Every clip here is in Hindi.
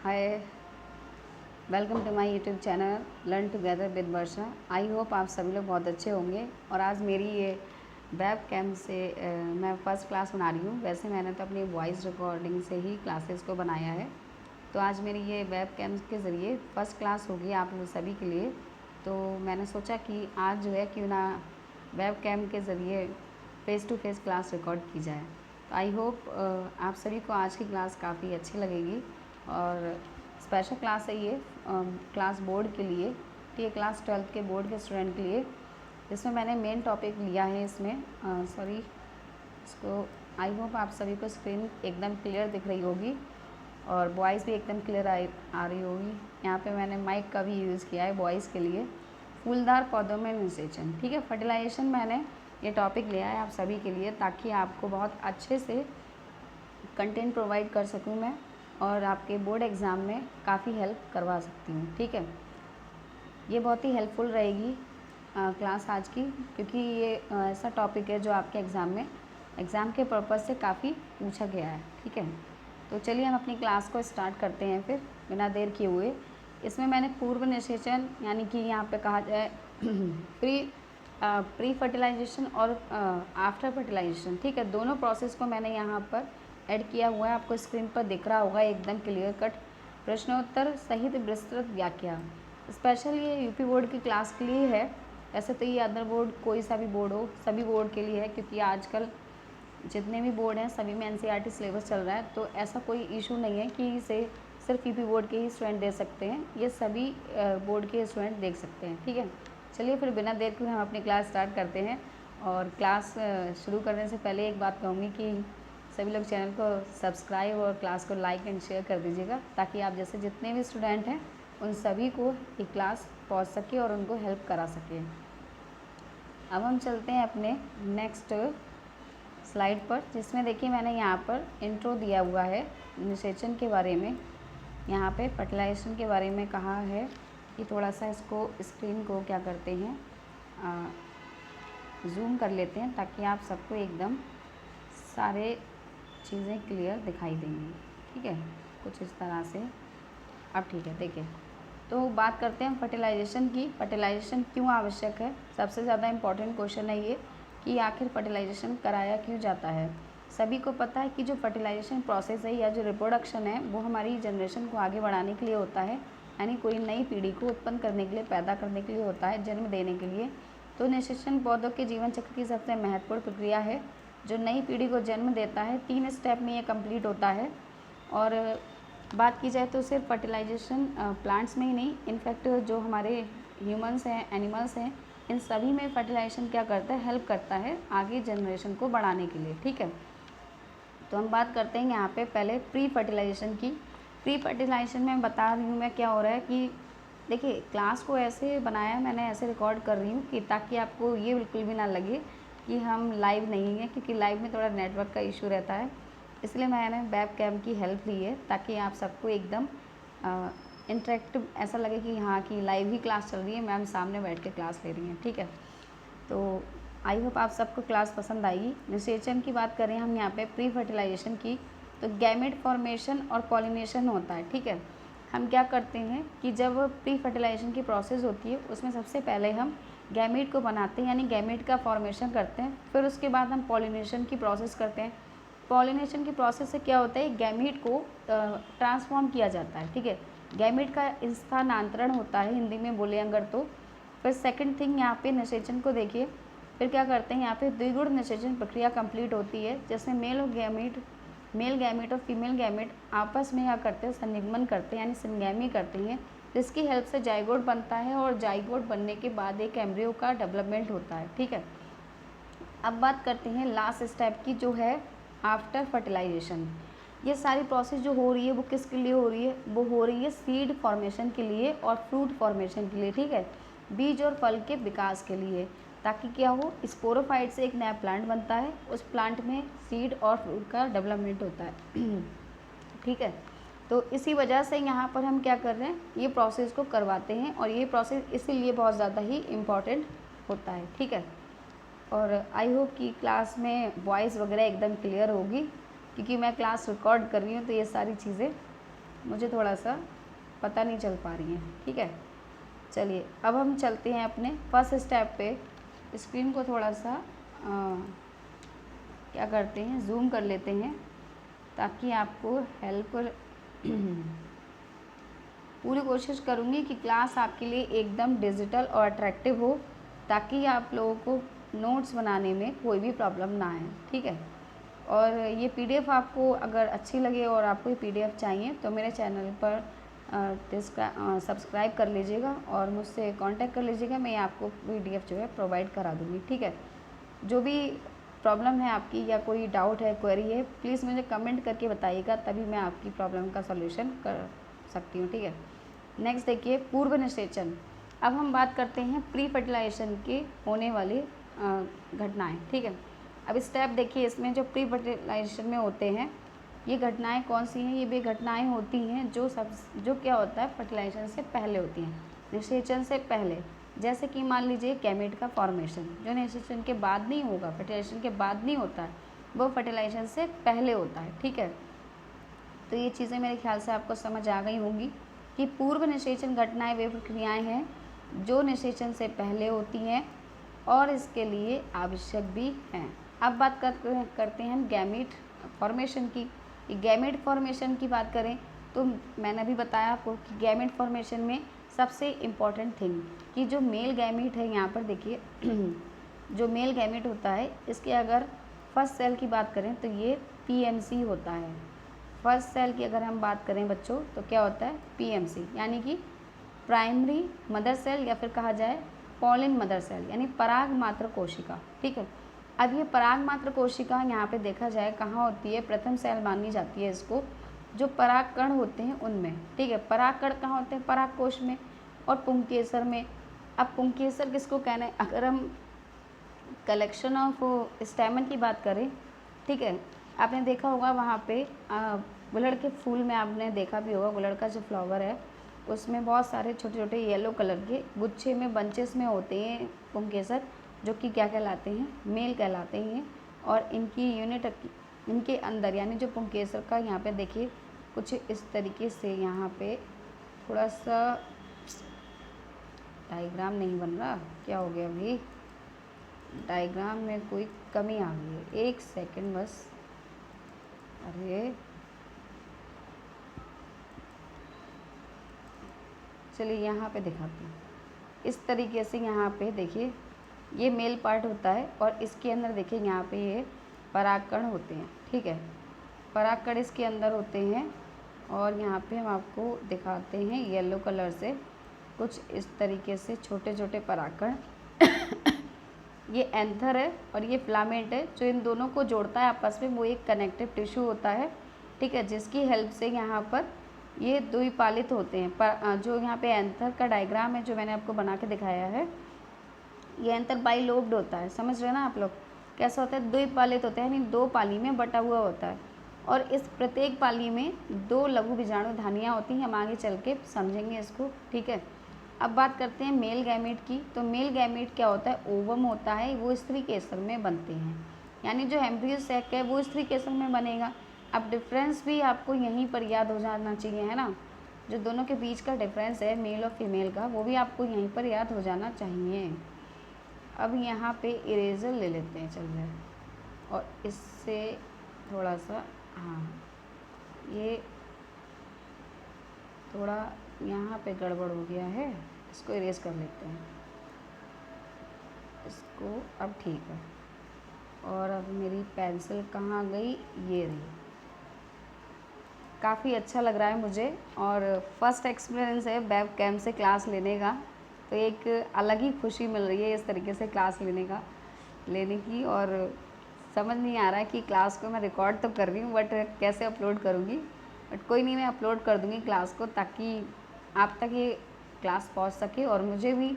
Hi, welcome to my YouTube channel learn together with Varsha. I hope आप सभी लोग बहुत अच्छे होंगे। और आज मेरी ये वेब कैम से मैं फ़र्स्ट क्लास बना रही हूँ। वैसे मैंने तो अपनी वॉइस रिकॉर्डिंग से ही क्लासेस को बनाया है, तो आज मेरी ये वेब कैम के ज़रिए फ़र्स्ट क्लास होगी आप लोग सभी के लिए। तो मैंने सोचा कि आज जो है क्यों ना वेब कैम के ज़रिए face to face class record की जाए। तो आई होप आप सभी को आज की क्लास काफ़ी अच्छी लगेगी। और स्पेशल क्लास है ये क्लास बोर्ड के लिए, तो ये क्लास 12th के बोर्ड के स्टूडेंट के लिए। इसमें मैंने मेन टॉपिक लिया है इसमें इसको आई होप आप सभी को स्क्रीन एकदम क्लियर दिख रही होगी और वॉइस भी एकदम क्लियर आ रही होगी। यहाँ पे मैंने माइक का भी यूज़ किया है वॉइस के लिए। फूलदार पौधों में निषेचन, ठीक है, फर्टिलाइजेशन मैंने ये टॉपिक लिया है आप सभी के लिए, ताकि आपको बहुत अच्छे से कंटेंट प्रोवाइड कर सकूँ मैं और आपके बोर्ड एग्ज़ाम में काफ़ी हेल्प करवा सकती हूँ। ठीक है, ये बहुत ही हेल्पफुल रहेगी क्लास आज की, क्योंकि ये ऐसा टॉपिक है जो आपके एग्ज़ाम के पर्पज़ से काफ़ी पूछा गया है। ठीक है, तो चलिए हम अपनी क्लास को स्टार्ट करते हैं फिर बिना देर किए हुए। इसमें मैंने पूर्व निषेचन यानी कि यहाँ पे कहा जाए प्री फर्टिलाइजेशन और आफ्टर फर्टिलाइजेशन, ठीक है, दोनों प्रोसेस को मैंने यहाँ पर ऐड किया हुआ है। आपको स्क्रीन पर दिख रहा होगा एकदम क्लियर कट प्रश्नोत्तर सहित विस्तृत व्याख्या। स्पेशल ये यूपी बोर्ड की क्लास के लिए है। ऐसे तो ये अदर बोर्ड कोई सा भी बोर्ड हो सभी बोर्ड के लिए है, क्योंकि आजकल जितने भी बोर्ड हैं सभी में एनसीईआरटी सिलेबस चल रहा है, तो ऐसा कोई इशू नहीं है कि इसे सिर्फ यूपी बोर्ड के ही स्टूडेंट दे सकते हैं, ये सभी बोर्ड के स्टूडेंट देख सकते हैं। ठीक है, चलिए फिर बिना देर के हम अपनी क्लास स्टार्ट करते हैं। और क्लास शुरू करने से पहले एक बात कहूँगी कि सभी लोग चैनल को सब्सक्राइब और क्लास को लाइक एंड शेयर कर दीजिएगा, ताकि आप जैसे जितने भी स्टूडेंट हैं उन सभी को ये क्लास पहुँच सके और उनको हेल्प करा सके। अब हम चलते हैं अपने नेक्स्ट स्लाइड पर, जिसमें देखिए मैंने यहाँ पर इंट्रो दिया हुआ है निषेचन के बारे में। यहाँ पे फर्टिलाइजेशन के बारे में कहा है कि थोड़ा सा इसको स्क्रीन को क्या करते हैं जूम कर लेते हैं, ताकि आप सबको एकदम सारे चीज़ें क्लियर दिखाई देंगी। ठीक है, कुछ इस तरह से। अब ठीक है, देखिए तो बात करते हैं फर्टिलाइजेशन की। फर्टिलाइजेशन क्यों आवश्यक है? सबसे ज़्यादा इम्पॉर्टेंट क्वेश्चन है ये कि आखिर फर्टिलाइजेशन कराया क्यों जाता है। सभी को पता है कि जो फर्टिलाइजेशन प्रोसेस है या जो रिप्रोडक्शन है वो हमारी जनरेशन को आगे बढ़ाने के लिए होता है, यानी कोई नई पीढ़ी को उत्पन्न करने के लिए, पैदा करने के लिए होता है, जन्म देने के लिए। तो निषेचन पौधों के जीवन चक्र की सबसे महत्वपूर्ण प्रक्रिया है जो नई पीढ़ी को जन्म देता है। 3 स्टेप में ये कंप्लीट होता है। और बात की जाए तो सिर्फ फर्टिलाइजेशन प्लांट्स में ही नहीं, इनफैक्ट जो हमारे ह्यूमंस हैं, एनिमल्स हैं, इन सभी में फर्टिलाइजेशन क्या करता है, हेल्प करता है आगे जनरेशन को बढ़ाने के लिए। ठीक है, तो हम बात करते हैं यहाँ पे पहले प्री फर्टिलाइजेशन की। प्री फर्टिलाइजेशन में बता रही हूँ मैं क्या हो रहा है कि देखिए क्लास को ऐसे बनाया मैंने, ऐसे रिकॉर्ड कर रही हूँ कि ताकि आपको ये बिल्कुल भी ना लगे कि हम लाइव नहीं हैं, क्योंकि लाइव में थोड़ा नेटवर्क का इशू रहता है। इसलिए मैंने वेब कैम की हेल्प ली है, ताकि आप सबको एकदम इंटरेक्टिव ऐसा लगे कि हाँ कि लाइव ही क्लास चल रही है, मैम सामने बैठ के क्लास ले रही हैं। ठीक है, तो आई होप आप सबको क्लास पसंद आएगी। निषेचन की बात करें हम यहाँ पे प्री फर्टिलाइजेशन की, तो गैमेट फॉर्मेशन और पॉलिनेशन होता है। ठीक है, हम क्या करते हैं कि जब प्री फर्टिलाइजेशन की प्रोसेस होती है उसमें सबसे पहले हम गैमेट को बनाते हैं, यानी गैमेट का फॉर्मेशन करते हैं। फिर उसके बाद हम पॉलिनेशन की प्रोसेस करते हैं। पॉलिनेशन की प्रोसेस से क्या होता है, गैमेट को ट्रांसफॉर्म किया जाता है। ठीक है, गैमेट का स्थानांतरण होता है हिंदी में बोले अगर तो। फिर सेकंड थिंग यहाँ पे निषेचन को देखिए, फिर क्या करते हैं यहाँ पे द्विगुण निषेचन प्रक्रिया कंप्लीट होती है, जिसमें मेल गैमेट और फीमेल गैमेट आपस में क्या करते हैं, संनिगमन करते हैं, यानी सिनगैमी करते हैं, जिसकी हेल्प से जाइगोट बनता है और जाइगोट बनने के बाद एक एम्ब्रियो का डेवलपमेंट होता है। ठीक है, अब बात करते हैं लास्ट स्टेप की, जो है आफ्टर फर्टिलाइजेशन। ये सारी प्रोसेस जो हो रही है वो किसके लिए हो रही है, वो हो रही है सीड फॉर्मेशन के लिए और फ्रूट फॉर्मेशन के लिए। ठीक है, बीज और फल के विकास के लिए, ताकि क्या हो, स्पोरोफाइट से एक नया प्लांट बनता है, उस प्लांट में सीड और फ्रूट का डेवलपमेंट होता है। ठीक है, तो इसी वजह से यहाँ पर हम क्या कर रहे हैं, ये प्रोसेस को करवाते हैं, और ये प्रोसेस इसीलिए बहुत ज़्यादा ही इम्पॉर्टेंट होता है। ठीक है, और आई होप कि क्लास में वॉइस वगैरह एकदम क्लियर होगी, क्योंकि मैं क्लास रिकॉर्ड कर रही हूँ तो ये सारी चीज़ें मुझे थोड़ा सा पता नहीं चल पा रही है। ठीक है, चलिए अब हम चलते हैं अपने फर्स्ट स्टेप पे। स्क्रीन को थोड़ा सा क्या करते हैं, जूम कर लेते हैं ताकि आपको हेल्प पूरी कोशिश करूँगी कि क्लास आपके लिए एकदम डिजिटल और अट्रैक्टिव हो, ताकि आप लोगों को नोट्स बनाने में कोई भी प्रॉब्लम ना आए। ठीक है, और ये पीडीएफ आपको अगर अच्छी लगे और आपको ये पीडीएफ चाहिए तो मेरे चैनल पर सब्सक्राइब कर लीजिएगा और मुझसे कांटेक्ट कर लीजिएगा। मैं आपको पीडीएफ जो है प्रोवाइड करा दूँगी। ठीक है, जो भी प्रॉब्लम है आपकी या कोई डाउट है, क्वेरी है, प्लीज़ मुझे कमेंट करके बताइएगा, तभी मैं आपकी प्रॉब्लम का सॉल्यूशन कर सकती हूँ। ठीक है, नेक्स्ट देखिए पूर्व निषेचन। अब हम बात करते हैं प्री फर्टिलाइजेशन के होने वाली घटनाएं। ठीक है, अब स्टेप देखिए, इसमें जो प्री फर्टिलाइजेशन में होते हैं ये घटनाएं कौन सी हैं? ये भी घटनाएं होती हैं जो क्या होता है, फर्टिलाइजेशन से पहले होती हैं, निषेचन से पहले। जैसे कि मान लीजिए गैमेट का फॉर्मेशन, जो निषेचन के बाद नहीं होगा, फर्टिलाइजेशन के बाद नहीं होता है, वो फर्टिलाइजेशन से पहले होता है। ठीक है, तो ये चीज़ें मेरे ख्याल से आपको समझ आ गई होंगी कि पूर्व निषेचन घटनाएं वे प्रक्रियाएं हैं जो निषेचन से पहले होती हैं और इसके लिए आवश्यक भी हैं। अब बात करते हैं हम गैमेट फॉर्मेशन की। गैमेट फॉर्मेशन की बात करें तो मैंने अभी बताया आपको कि गैमेट फॉर्मेशन में सबसे इम्पॉर्टेंट थिंग कि जो मेल गैमेट है, यहाँ पर देखिए जो मेल गैमेट होता है, इसके अगर फर्स्ट सेल की बात करें तो ये पीएमसी होता है। फर्स्ट सेल की अगर हम बात करें बच्चों तो क्या होता है, पीएमसी, यानी कि प्राइमरी मदर सेल या फिर कहा जाए पॉलिन मदर सेल, यानी पराग मात्र कोशिका। ठीक है, अब ये पराग मात्र कोशिका यहाँ पे देखा जाए कहाँ होती है, प्रथम सेल मानी जाती है इसको, जो पराग कण होते हैं उनमें। ठीक है, पराग कण कहाँ होते हैं, पराग कोश में और पुंकेसर में। अब पुंकेसर किसको कहना है, अगर हम कलेक्शन ऑफ स्टैमन की बात करें, ठीक है, आपने देखा होगा वहाँ पे गुलड़ के फूल में आपने देखा भी होगा, गुलड़ का जो फ्लावर है उसमें बहुत सारे छोटे छोटे येलो कलर के गुच्छे में, बंचेस में होते हैं पुंकेसर, जो कि क्या कहलाते हैं, मेल कहलाते हैं। और इनकी यूनिट इनके अंदर, यानी जो पुंकेसर का यहाँ पे देखिए कुछ इस तरीके से, यहाँ पे थोड़ा सा डायग्राम नहीं बन रहा, क्या हो गया अभी, डायग्राम में कोई कमी आ गई है, एक सेकंड बस। अरे चलिए यहाँ पे दिखाते हैं। इस तरीके से यहाँ पे देखिए ये मेल पार्ट होता है और इसके अंदर देखिए यहाँ पे ये परागकण होते हैं। ठीक है, परागकण इसके अंदर होते हैं और यहाँ पे हम आपको दिखाते हैं येलो कलर से कुछ इस तरीके से छोटे छोटे परागकण। ये एंथर है और ये फिलामेंट है, जो इन दोनों को जोड़ता है आपस में, वो एक कनेक्टिव टिश्यू होता है। ठीक है, जिसकी हेल्प से यहाँ पर ये द्विपालित होते हैं। पर जो यहाँ पे एंथर का डायग्राम है जो मैंने आपको बना के दिखाया है, ये एंथर बाइलोब्ड होता है, समझ रहे हैं ना आप लोग, कैसा होता है, द्विपालित होता है, यानी दो पाली में बटा हुआ होता है। और इस प्रत्येक पाली में दो लघु बीजाणु धानियाँ होती हैं, हम आगे चल के समझेंगे इसको। ठीक है, अब बात करते हैं मेल गैमेट की। तो मेल गैमेट क्या होता है, ओवम होता है, वो स्त्री केसर में बनते हैं, यानी जो एम्ब्रियो सैक है वो स्त्री केसर में बनेगा। अब डिफरेंस भी आपको यहीं पर याद हो जाना चाहिए, है ना, जो दोनों के बीच का डिफरेंस है मेल और फीमेल का, वो भी आपको यहीं पर याद हो जाना चाहिए। अब यहाँ पे इरेज़र ले लेते हैं, चल रहा है, और इससे थोड़ा सा, हाँ ये थोड़ा यहाँ पे गड़बड़ हो गया है, इसको इरेज कर लेते हैं इसको। अब ठीक है, और अब मेरी पेंसिल कहाँ गई, ये रही। काफ़ी अच्छा लग रहा है मुझे, और फर्स्ट एक्सपीरियंस है वेब कैम से क्लास लेने का, तो एक अलग ही खुशी मिल रही है इस तरीके से क्लास लेने की। और समझ नहीं आ रहा है कि क्लास को मैं रिकॉर्ड तो कर रही हूँ बट कैसे अपलोड करूँगी, बट कोई नहीं, मैं अपलोड कर दूँगी क्लास को, ताकि आप तक ये क्लास पहुँच सके और मुझे भी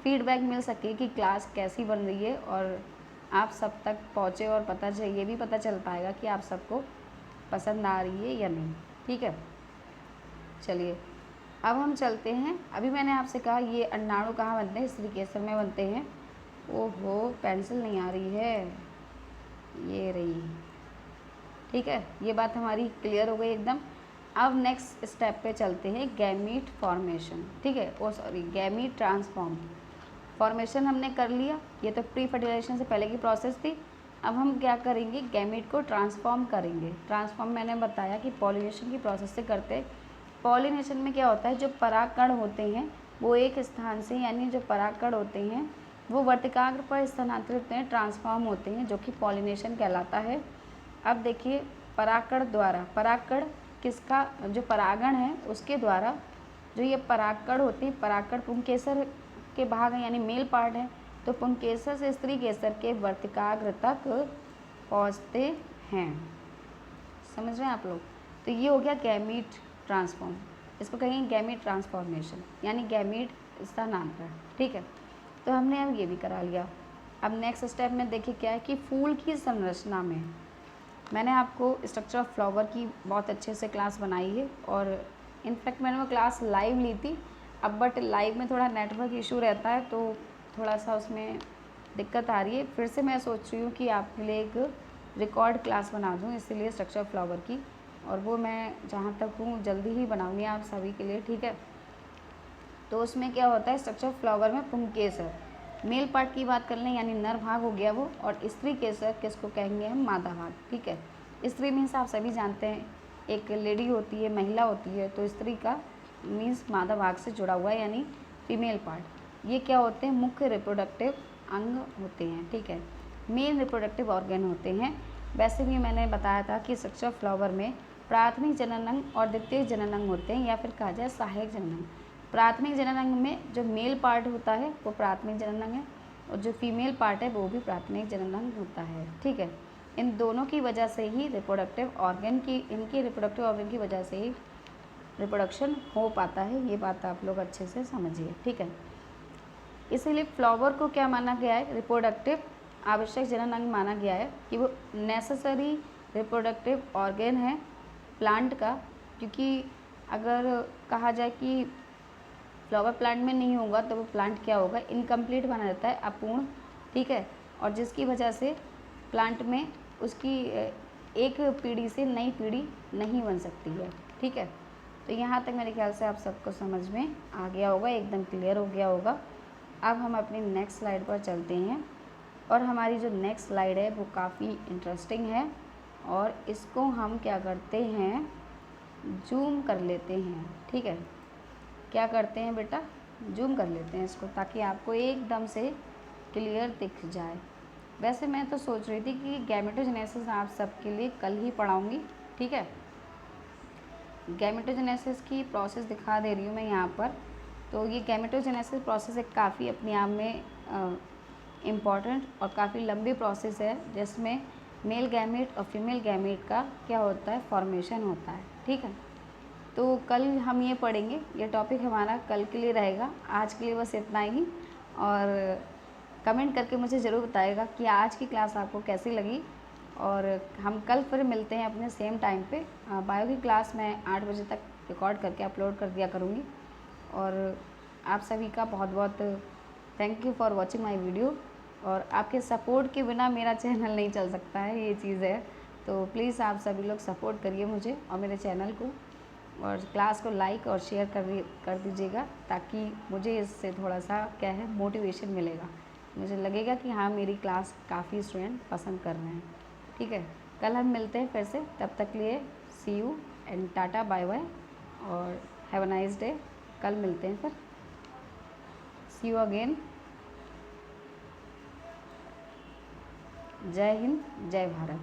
फीडबैक मिल सके कि क्लास कैसी बन रही है, और आप सब तक पहुँचे और ये भी पता चल पाएगा कि आप सबको पसंद आ रही है या नहीं। ठीक है, चलिए अब हम चलते हैं। अभी मैंने आपसे कहा ये अंडाणु कहाँ बनते हैं, स्त्री केसर में बनते हैं। ओहो, पेंसिल नहीं आ रही है, ये रही। ठीक है, ये बात हमारी क्लियर हो गई एकदम। अब नेक्स्ट स्टेप पे चलते हैं, गैमीट फॉर्मेशन। ठीक है, ओ सॉरी, गैमीट ट्रांसफॉर्म। फॉर्मेशन हमने कर लिया, ये तो प्री फर्टिलाइजेशन से पहले की प्रोसेस थी। अब हम क्या करेंगे, गैमीट को ट्रांसफॉर्म करेंगे। ट्रांसफॉर्म मैंने बताया कि पॉलिनेशन की प्रोसेस से करते हैं। पॉलिनेशन में क्या होता है, जो परागकण होते हैं वो एक स्थान से, यानी जो परागकण होते हैं वो वर्तिकाग्र पर स्थानांतरित होते हैं, ट्रांसफॉर्म होते हैं, जो कि पॉलिनेशन कहलाता है। अब देखिए, परागकण द्वारा, परागकण किसका, जो परागण है उसके द्वारा जो ये परागकण होते हैं, परागकण पुंकेसर के भाग हैं यानी मेल पार्ट है, तो पुंकेसर से स्त्री केसर के वर्तिकाग्र तक पहुँचते हैं। समझ रहे हैं आप लोग। तो ये हो गया गैमीट ट्रांसफॉर्म, इसको कहेंगे गैमीट ट्रांसफॉर्मेशन यानी गैमीट स्थानांतरण। ठीक है, तो हमने अब ये भी करा लिया। अब नेक्स्ट स्टेप में देखिए क्या है कि फूल की संरचना में मैंने आपको स्ट्रक्चर ऑफ फ्लावर की बहुत अच्छे से क्लास बनाई है, और इनफैक्ट मैंने वो क्लास लाइव ली थी। अब बट लाइव में थोड़ा नेटवर्क इशू रहता है तो थोड़ा सा उसमें दिक्कत आ रही है। फिर से मैं सोच रही हूँ कि आपके लिए एक रिकॉर्ड क्लास बना दूँ, इसीलिए स्ट्रक्चर ऑफ फ्लावर की, और वो मैं जहाँ तक हूँ जल्दी ही बनाऊँगी आप सभी के लिए। ठीक है, तो उसमें क्या होता है, स्ट्रक्चर ऑफ फ्लावर में पुंकेसर मेल पार्ट की बात कर लें यानी नर भाग हो गया वो, और स्त्री केसर किसको कहेंगे हम, मादा भाग। ठीक है, स्त्री मीन्स आप सभी जानते हैं एक लेडी होती है, महिला होती है, तो स्त्री का मीन्स मादा भाग से जुड़ा हुआ है यानी फीमेल पार्ट। ये क्या होते हैं, मुख्य रिप्रोडक्टिव अंग होते हैं। ठीक है, मेन रिप्रोडक्टिव ऑर्गन होते हैं। वैसे भी मैंने बताया था कि स्ट्रक्चर ऑफ फ्लावर में प्राथमिक जनन अंग और द्वितीय जनन अंग होते हैं, या फिर कहा जाए सहायक जनन अंग। प्राथमिक जनन अंग में जो मेल पार्ट होता है वो प्राथमिक जनन अंग है, और जो फीमेल पार्ट है वो भी प्राथमिक जनन अंग होता है। ठीक है, इन दोनों की वजह से ही रिप्रोडक्टिव ऑर्गन की, इनकी रिप्रोडक्टिव ऑर्गन की वजह से ही रिप्रोडक्शन हो पाता है। ये बात आप लोग अच्छे से समझिए। ठीक है, इसीलिए फ्लावर को क्या माना गया है, रिप्रोडक्टिव आवश्यक जनन अंग माना गया है, कि वो नेसेसरी रिप्रोडक्टिव ऑर्गन है प्लांट का। क्योंकि अगर कहा जाए कि फ्लावर प्लांट में नहीं होगा तो वो प्लांट क्या होगा, इनकम्प्लीट बना रहता है, अपूर्ण। ठीक है, और जिसकी वजह से प्लांट में उसकी एक पीढ़ी से नई पीढ़ी नहीं बन सकती है। ठीक है, तो यहाँ तक मेरे ख्याल से आप सबको समझ में आ गया होगा, एकदम क्लियर हो गया होगा। अब हम अपनी नेक्स्ट स्लाइड पर चलते हैं, और हमारी जो नेक्स्ट स्लाइड है वो काफ़ी इंटरेस्टिंग है, और इसको हम क्या करते हैं, जूम कर लेते हैं। ठीक है, क्या करते हैं बेटा, जूम कर लेते हैं इसको, ताकि आपको एकदम से क्लियर दिख जाए। वैसे मैं तो सोच रही थी कि गैमेटोजेनेसिस आप सबके लिए कल ही पढ़ाऊँगी। ठीक है, गैमेटोजेनेसिस की प्रोसेस दिखा दे रही हूँ मैं यहाँ पर। तो ये गैमेटोजेनेसिस प्रोसेस एक काफ़ी अपने आप में इम्पॉर्टेंट और काफ़ी लंबी प्रोसेस है, जिसमें मेल गैमेट और फीमेल गैमेट का क्या होता है, फॉर्मेशन होता है। ठीक है, तो कल हम ये पढ़ेंगे, ये टॉपिक हमारा कल के लिए रहेगा। आज के लिए बस इतना ही, और कमेंट करके मुझे ज़रूर बताइएगा कि आज की क्लास आपको कैसी लगी, और हम कल फिर मिलते हैं अपने सेम टाइम पे। बायो की क्लास मैं 8 बजे तक रिकॉर्ड करके अपलोड कर दिया करूँगी, और आप सभी का बहुत बहुत thank you for watching my video. और आपके सपोर्ट के बिना मेरा चैनल नहीं चल सकता है, ये चीज़ है। तो प्लीज़ आप सभी लोग सपोर्ट करिए मुझे और मेरे चैनल को, और क्लास को लाइक और शेयर कर दीजिएगा, ताकि मुझे इससे थोड़ा सा क्या है, मोटिवेशन मिलेगा, मुझे लगेगा कि हाँ मेरी क्लास काफ़ी स्टूडेंट पसंद कर रहे हैं। ठीक है, कल हम मिलते हैं फिर से, तब तक लिए see you and tata bye bye, और हैव अ नाइस डे। कल मिलते हैं फिर, सी यू अगेन। जय हिंद, जय भारत।